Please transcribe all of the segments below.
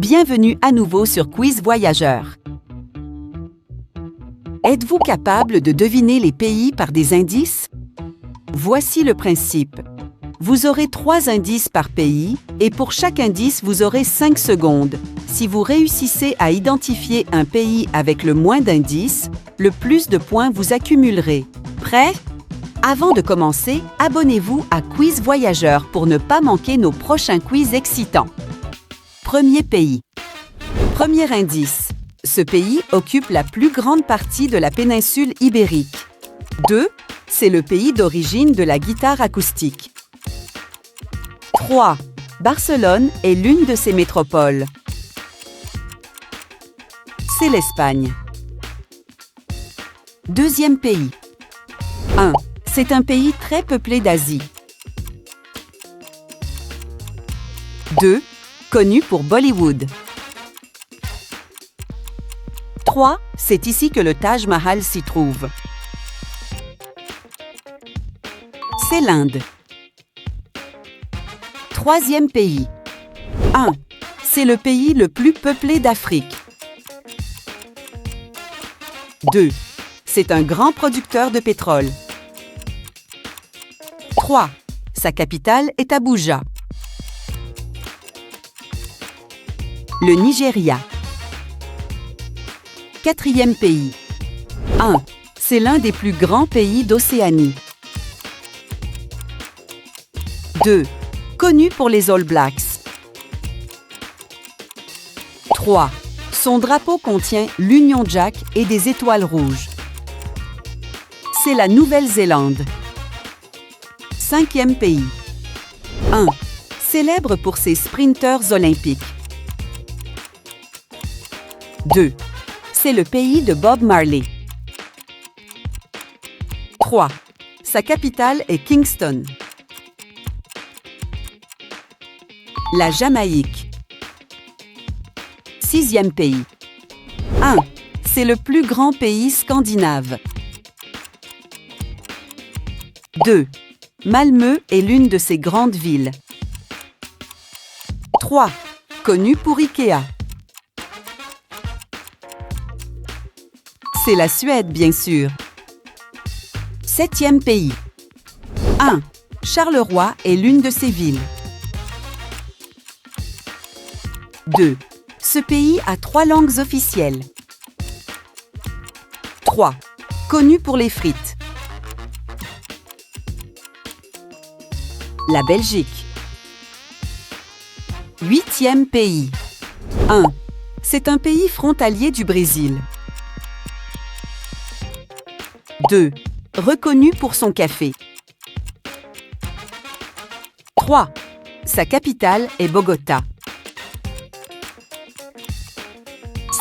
Bienvenue à nouveau sur Quiz Voyageur. Êtes-vous capable de deviner les pays par des indices? Voici le principe. Vous aurez 3 indices par pays et pour chaque indice, vous aurez 5 secondes. Si vous réussissez à identifier un pays avec le moins d'indices, le plus de points vous accumulerez. Prêt? Avant de commencer, abonnez-vous à Quiz Voyageur pour ne pas manquer nos prochains quiz excitants. Premier pays. Premier indice. Ce pays occupe la plus grande partie de la péninsule ibérique. 2. C'est le pays d'origine de la guitare acoustique. 3. Barcelone est l'une de ses métropoles. C'est l'Espagne. Deuxième pays. 1. C'est un pays très peuplé d'Asie. 2. Connu pour Bollywood. 3. C'est ici que le Taj Mahal s'y trouve. C'est l'Inde. Troisième pays. 1. C'est le pays le plus peuplé d'Afrique. 2. C'est un grand producteur de pétrole. 3. Sa capitale est Abuja. Le Nigeria. Quatrième pays. 1. C'est l'un des plus grands pays d'Océanie. 2. Connu pour les All Blacks. 3. Son drapeau contient l'Union Jack et des étoiles rouges. C'est la Nouvelle-Zélande. Cinquième pays. 1. Célèbre pour ses sprinteurs olympiques. 2. C'est le pays de Bob Marley. 3. Sa capitale est Kingston. La Jamaïque. Sixième pays. 1. C'est le plus grand pays scandinave. 2. Malmö est l'une de ses grandes villes. 3. Connu pour Ikea. C'est la Suède, bien sûr. Septième pays. 1. Charleroi est l'une de ses villes. 2. Ce pays a 3 langues officielles. 3. Connu pour les frites. La Belgique. Huitième pays. 1. C'est un pays frontalier du Brésil. 2. Reconnu pour son café. 3. Sa capitale est Bogota.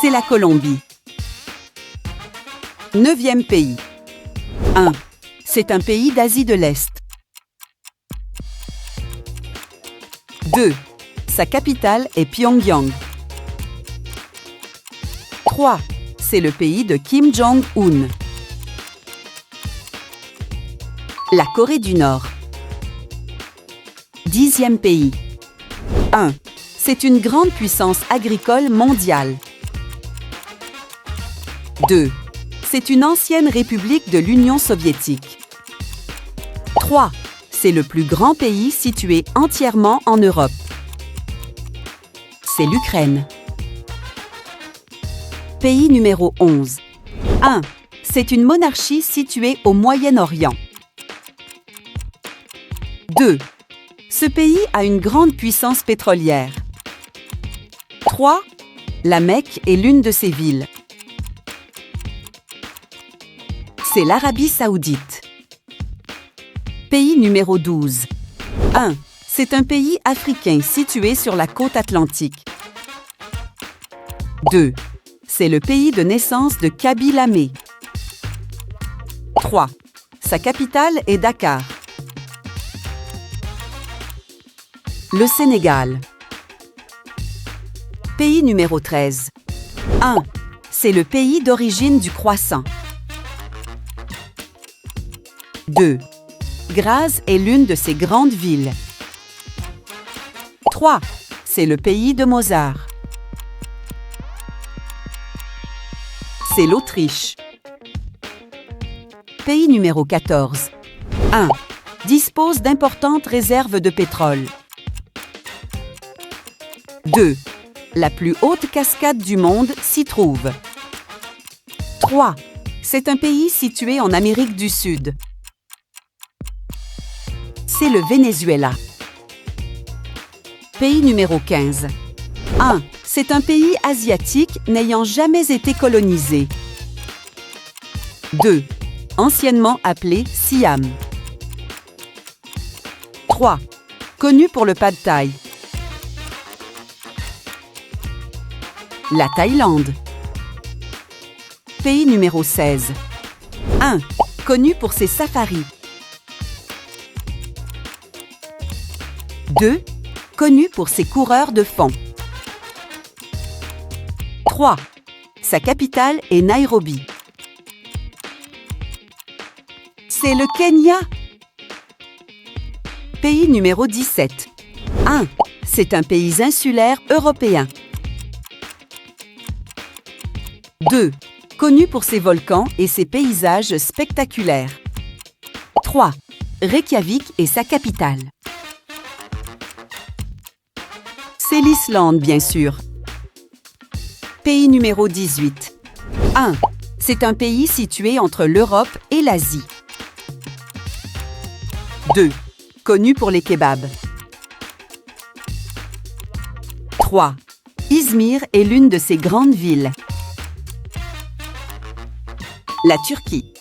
C'est la Colombie. Neuvième pays. 1. C'est un pays d'Asie de l'Est. 2. Sa capitale est Pyongyang. 3. C'est le pays de Kim Jong-un. La Corée du Nord. 10e pays. 1. C'est une grande puissance agricole mondiale. 2. C'est une ancienne république de l'Union soviétique. 3. C'est le plus grand pays situé entièrement en Europe. C'est l'Ukraine. Pays numéro 11. 1. C'est une monarchie située au Moyen-Orient. 2. Ce pays a une grande puissance pétrolière. 3. La Mecque est l'une de ses villes. C'est l'Arabie saoudite. Pays numéro 12. 1. C'est un pays africain situé sur la côte atlantique. 2. C'est le pays de naissance de Kaby Lame. 3. Sa capitale est Dakar. Le Sénégal. Pays numéro 13. 1. C'est le pays d'origine du croissant. 2. Graz est l'une de ses grandes villes. 3. C'est le pays de Mozart. C'est l'Autriche. Pays numéro 14. 1. Dispose d'importantes réserves de pétrole. 2. La plus haute cascade du monde s'y trouve. 3. C'est un pays situé en Amérique du Sud. C'est le Venezuela. Pays numéro 15. 1. C'est un pays asiatique n'ayant jamais été colonisé. 2. Anciennement appelé Siam. 3. Connu pour le pad thaï. La Thaïlande. Pays numéro 16. 1. Connu pour ses safaris. 2. Connu pour ses coureurs de fond. 3. Sa capitale est Nairobi. C'est le Kenya. Pays numéro 17. 1. C'est un pays insulaire européen. 2. Connu pour ses volcans et ses paysages spectaculaires. 3. Reykjavik est sa capitale. C'est l'Islande, bien sûr. Pays numéro 18. 1. C'est un pays situé entre l'Europe et l'Asie. 2. Connu pour les kebabs. 3. Izmir est l'une de ses grandes villes. La Turquie.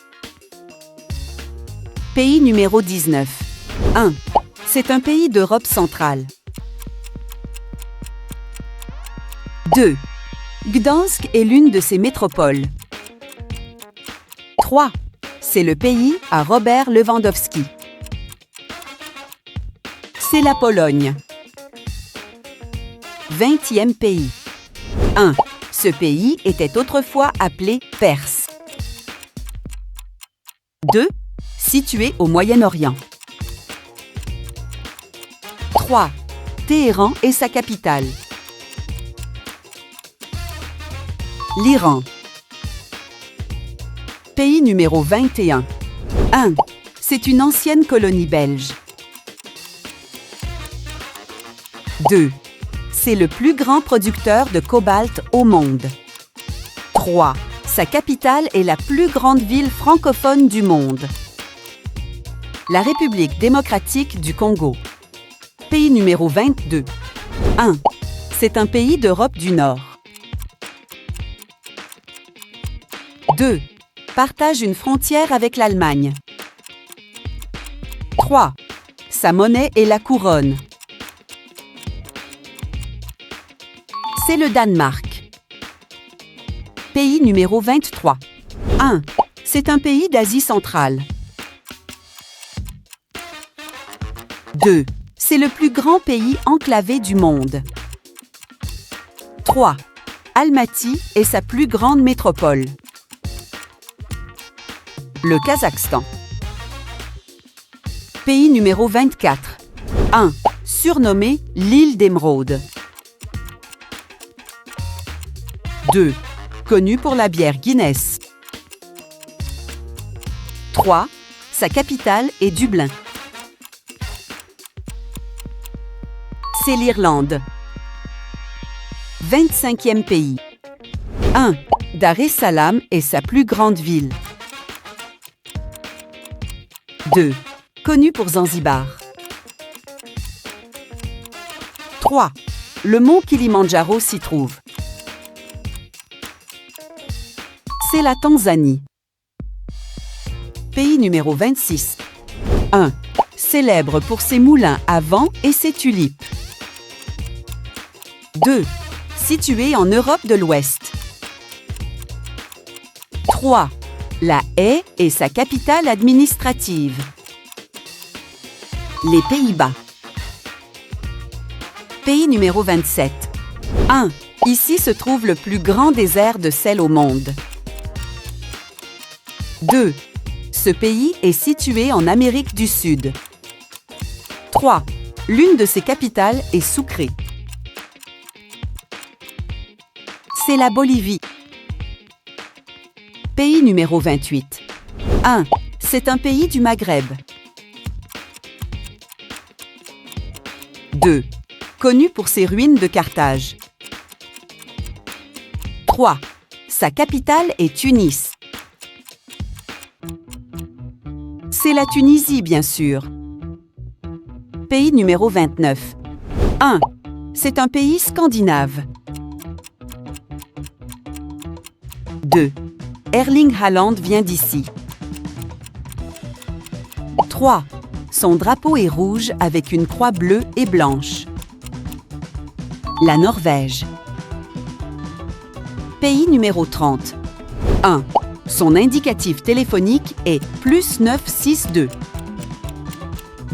Pays numéro 19. 1. C'est un pays d'Europe centrale. 2. Gdansk est l'une de ses métropoles. 3. C'est le pays à Robert Lewandowski. C'est la Pologne. 20e pays. 1. Ce pays était autrefois appelé Perse. 2. Situé au Moyen-Orient. 3. Téhéran est sa capitale. L'Iran. Pays numéro 21. 1. C'est une ancienne colonie belge. 2. C'est le plus grand producteur de cobalt au monde. 3. Sa capitale est la plus grande ville francophone du monde. La République démocratique du Congo. Pays numéro 22. 1. C'est un pays d'Europe du Nord. 2. Partage une frontière avec l'Allemagne. 3. Sa monnaie est la couronne. C'est le Danemark. Pays numéro 23. 1. C'est un pays d'Asie centrale. 2. C'est le plus grand pays enclavé du monde. 3. Almaty est sa plus grande métropole. Le Kazakhstan. Pays numéro 24. 1. Surnommé l'île d'Émeraude. 2. Connu pour la bière Guinness. 3. Sa capitale est Dublin. C'est l'Irlande. 25e pays. 1. Dar es Salaam est sa plus grande ville. 2. Connu pour Zanzibar. 3. Le mont Kilimandjaro s'y trouve. C'est la Tanzanie. Pays numéro 26. 1. Célèbre pour ses moulins à vent et ses tulipes. 2. Situé en Europe de l'Ouest. 3. La Haye est sa capitale administrative. Les Pays-Bas. Pays numéro 27. 1. Ici se trouve le plus grand désert de sel au monde. 2. Ce pays est situé en Amérique du Sud. 3. L'une de ses capitales est Sucre. C'est la Bolivie. Pays numéro 28. 1. C'est un pays du Maghreb. 2. Connu pour ses ruines de Carthage. 3. Sa capitale est Tunis. C'est la Tunisie, bien sûr. Pays numéro 29. 1. C'est un pays scandinave. 2. Erling Haaland vient d'ici. 3. Son drapeau est rouge avec une croix bleue et blanche. La Norvège. Pays numéro 30. 1. Son indicatif téléphonique est +962.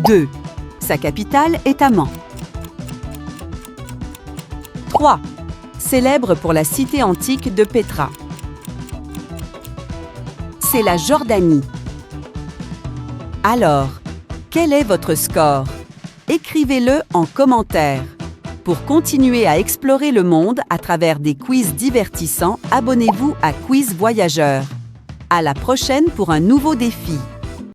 2. Sa capitale est Amman. 3. Célèbre pour la cité antique de Petra. C'est la Jordanie. Alors, quel est votre score? Écrivez-le en commentaire. Pour continuer à explorer le monde à travers des quiz divertissants, abonnez-vous à Quiz Voyageur. À la prochaine pour un nouveau défi.